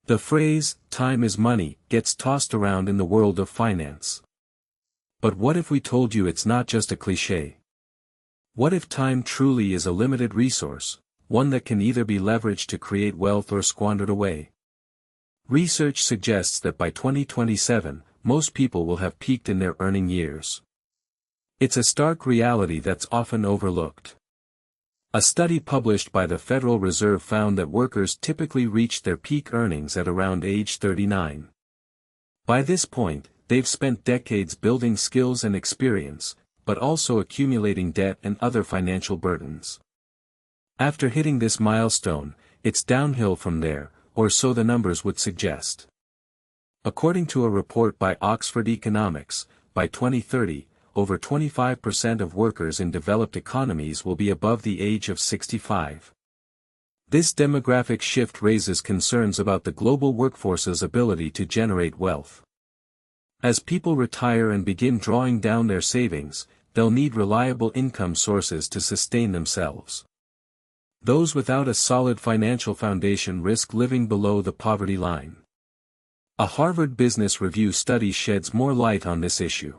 The phrase, "time is money," gets tossed around in the world of finance. But what if we told you it's not just a cliche? What if time truly is a limited resource, one that can either be leveraged to create wealth or squandered away? Research suggests that by 2027, most people will have peaked in their earning years. It's a stark reality that's often overlooked. A study published by the Federal Reserve found that workers typically reach their peak earnings at around age 39. By this point, they've spent decades building skills and experience, but also accumulating debt and other financial burdens. After hitting this milestone, it's downhill from there, or so the numbers would suggest. According to a report by Oxford Economics, by 2030, over 25% of workers in developed economies will be above the age of 65. This demographic shift raises concerns about the global workforce's ability to generate wealth. As people retire and begin drawing down their savings, they'll need reliable income sources to sustain themselves. Those without a solid financial foundation risk living below the poverty line. A Harvard Business Review study sheds more light on this issue.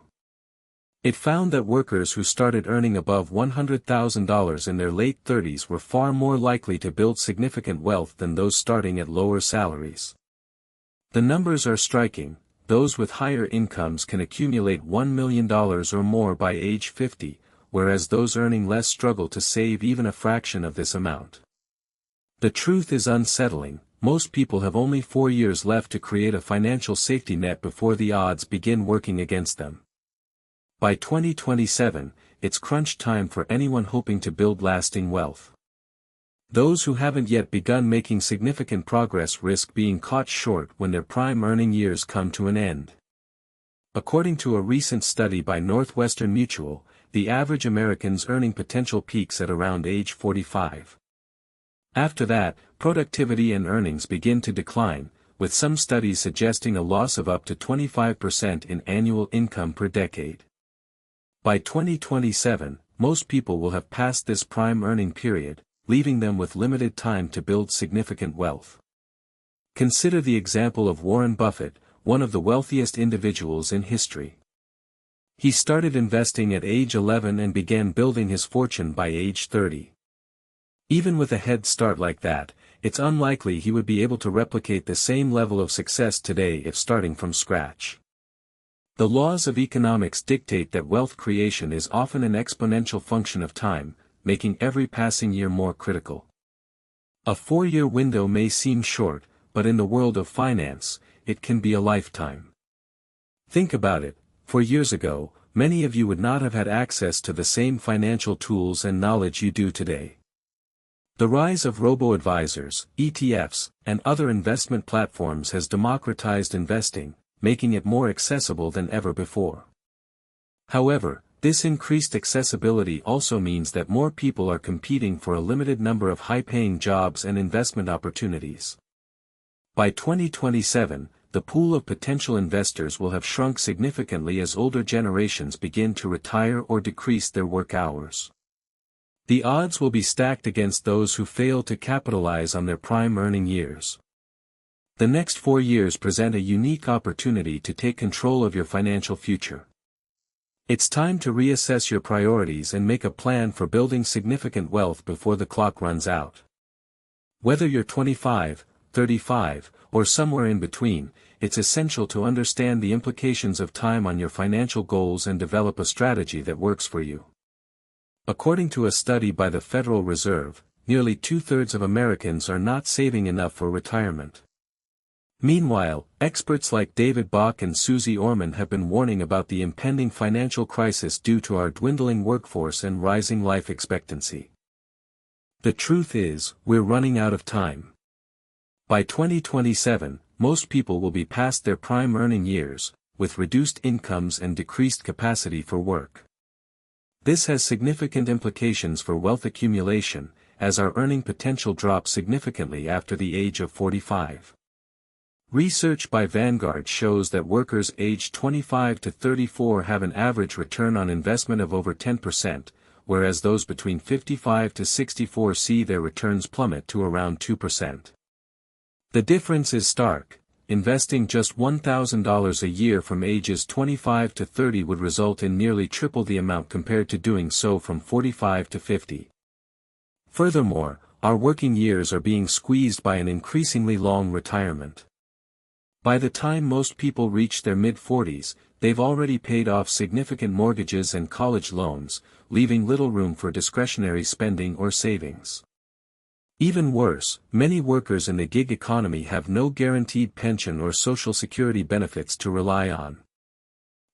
It found that workers who started earning above $100,000 in their late 30s were far more likely to build significant wealth than those starting at lower salaries. The numbers are striking. Those with higher incomes can accumulate $1 million or more by age 50, whereas those earning less struggle to save even a fraction of this amount. The truth is unsettling. Most people have only 4 years left to create a financial safety net before the odds begin working against them. By 2027, it's crunch time for anyone hoping to build lasting wealth. Those who haven't yet begun making significant progress risk being caught short when their prime earning years come to an end. According to a recent study by Northwestern Mutual, the average American's earning potential peaks at around age 45. After that, productivity and earnings begin to decline, with some studies suggesting a loss of up to 25% in annual income per decade. By 2027, most people will have passed this prime earning period, leaving them with limited time to build significant wealth. Consider the example of Warren Buffett, one of the wealthiest individuals in history. He started investing at age 11 and began building his fortune by age 30. Even with a head start like that, it's unlikely he would be able to replicate the same level of success today if starting from scratch. The laws of economics dictate that wealth creation is often an exponential function of time, making every passing year more critical. A 4-year window may seem short, but in the world of finance, it can be a lifetime. Think about it. 4 years ago, many of you would not have had access to the same financial tools and knowledge you do today. The rise of robo-advisors, ETFs, and other investment platforms has democratized investing, making it more accessible than ever before. However, this increased accessibility also means that more people are competing for a limited number of high-paying jobs and investment opportunities. By 2027, the pool of potential investors will have shrunk significantly as older generations begin to retire or decrease their work hours. The odds will be stacked against those who fail to capitalize on their prime earning years. The next 4 years present a unique opportunity to take control of your financial future. It's time to reassess your priorities and make a plan for building significant wealth before the clock runs out. Whether you're 25, 35, or somewhere in between, it's essential to understand the implications of time on your financial goals and develop a strategy that works for you. According to a study by the Federal Reserve, nearly 2/3 of Americans are not saving enough for retirement. Meanwhile, experts like David Bach and Susie Orman have been warning about the impending financial crisis due to our dwindling workforce and rising life expectancy. The truth is, we're running out of time. By 2027, most people will be past their prime earning years, with reduced incomes and decreased capacity for work. This has significant implications for wealth accumulation, as our earning potential drops significantly after the age of 45. Research by Vanguard shows that workers aged 25 to 34 have an average return on investment of over 10%, whereas those between 55 to 64 see their returns plummet to around 2%. The difference is stark. Investing just $1,000 a year from ages 25 to 30 would result in nearly triple the amount compared to doing so from 45 to 50. Furthermore, our working years are being squeezed by an increasingly long retirement. By the time most people reach their mid-40s, they've already paid off significant mortgages and college loans, leaving little room for discretionary spending or savings. Even worse, many workers in the gig economy have no guaranteed pension or Social Security benefits to rely on.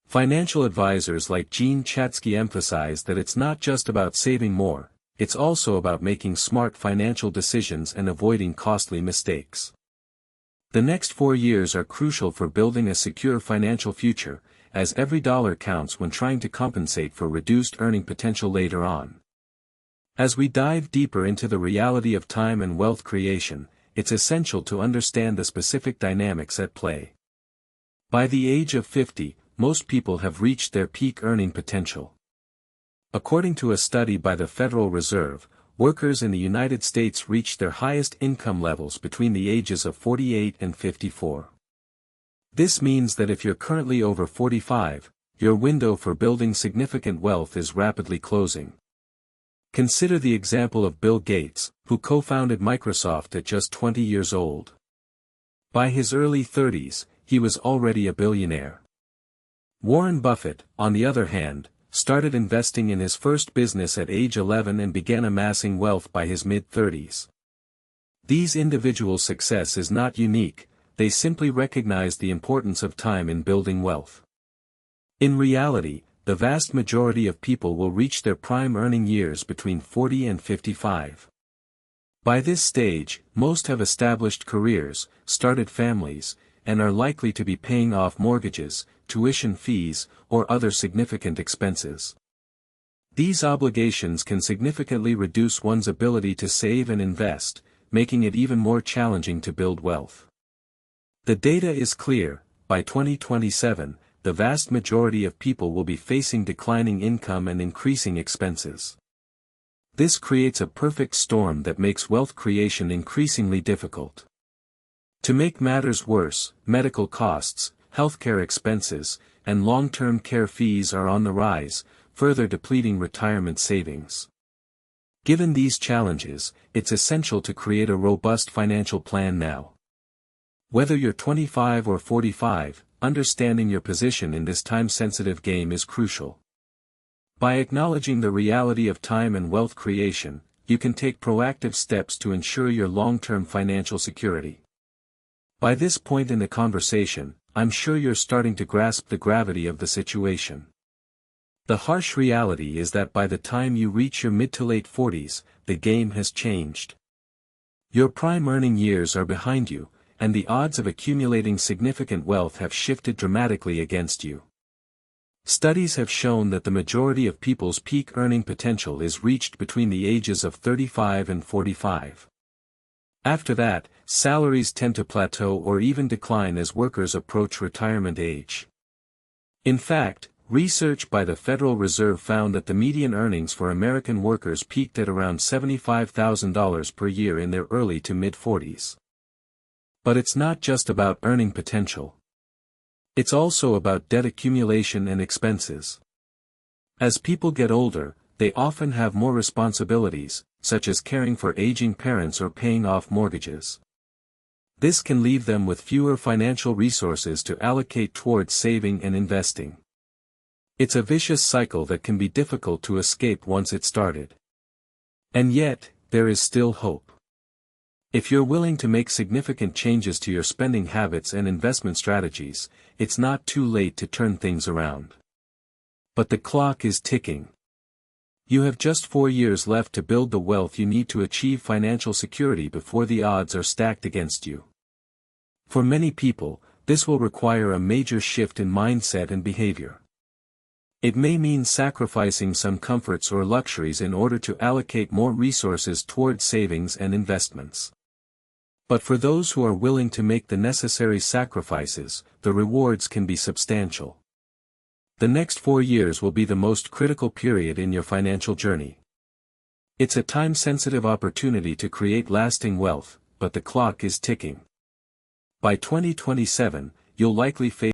Financial advisors like Gene Chatsky emphasize that it's not just about saving more, it's also about making smart financial decisions and avoiding costly mistakes. The next 4 years are crucial for building a secure financial future, as every dollar counts when trying to compensate for reduced earning potential later on. As we dive deeper into the reality of time and wealth creation, it's essential to understand the specific dynamics at play. By the age of 50, most people have reached their peak earning potential. According to a study by the Federal Reserve, workers in the United States reach their highest income levels between the ages of 48 and 54. This means that if you're currently over 45, your window for building significant wealth is rapidly closing. Consider the example of Bill Gates, who co-founded Microsoft at just 20 years old. By his early 30s, he was already a billionaire. Warren Buffett, on the other hand, started investing in his first business at age 11 and began amassing wealth by his mid-30s. These individuals' success is not unique, they simply recognize the importance of time in building wealth. In reality, the vast majority of people will reach their prime earning years between 40 and 55. By this stage, most have established careers, started families, and are likely to be paying off mortgages, tuition fees, or other significant expenses. These obligations can significantly reduce one's ability to save and invest, making it even more challenging to build wealth. The data is clear: by 2027, the vast majority of people will be facing declining income and increasing expenses. This creates a perfect storm that makes wealth creation increasingly difficult. To make matters worse, medical costs, healthcare expenses, and long-term care fees are on the rise, further depleting retirement savings. Given these challenges, it's essential to create a robust financial plan now. Whether you're 25 or 45, understanding your position in this time-sensitive game is crucial. By acknowledging the reality of time and wealth creation, you can take proactive steps to ensure your long-term financial security. By this point in the conversation, I'm sure you're starting to grasp the gravity of the situation. The harsh reality is that by the time you reach your mid to late 40s, the game has changed. Your prime earning years are behind you, and the odds of accumulating significant wealth have shifted dramatically against you. Studies have shown that the majority of people's peak earning potential is reached between the ages of 35 and 45. After that, salaries tend to plateau or even decline as workers approach retirement age. In fact, research by the Federal Reserve found that the median earnings for American workers peaked at around $75,000 per year in their early to mid-40s. But it's not just about earning potential. It's also about debt accumulation and expenses. As people get older, they often have more responsibilities, such as caring for aging parents or paying off mortgages. This can leave them with fewer financial resources to allocate towards saving and investing. It's a vicious cycle that can be difficult to escape once it's started. And yet, there is still hope. If you're willing to make significant changes to your spending habits and investment strategies, it's not too late to turn things around. But the clock is ticking. You have just 4 years left to build the wealth you need to achieve financial security before the odds are stacked against you. For many people, this will require a major shift in mindset and behavior. It may mean sacrificing some comforts or luxuries in order to allocate more resources towards savings and investments. But for those who are willing to make the necessary sacrifices, the rewards can be substantial. The next 4 years will be the most critical period in your financial journey. It's a time-sensitive opportunity to create lasting wealth, but the clock is ticking. By 2027, you'll likely face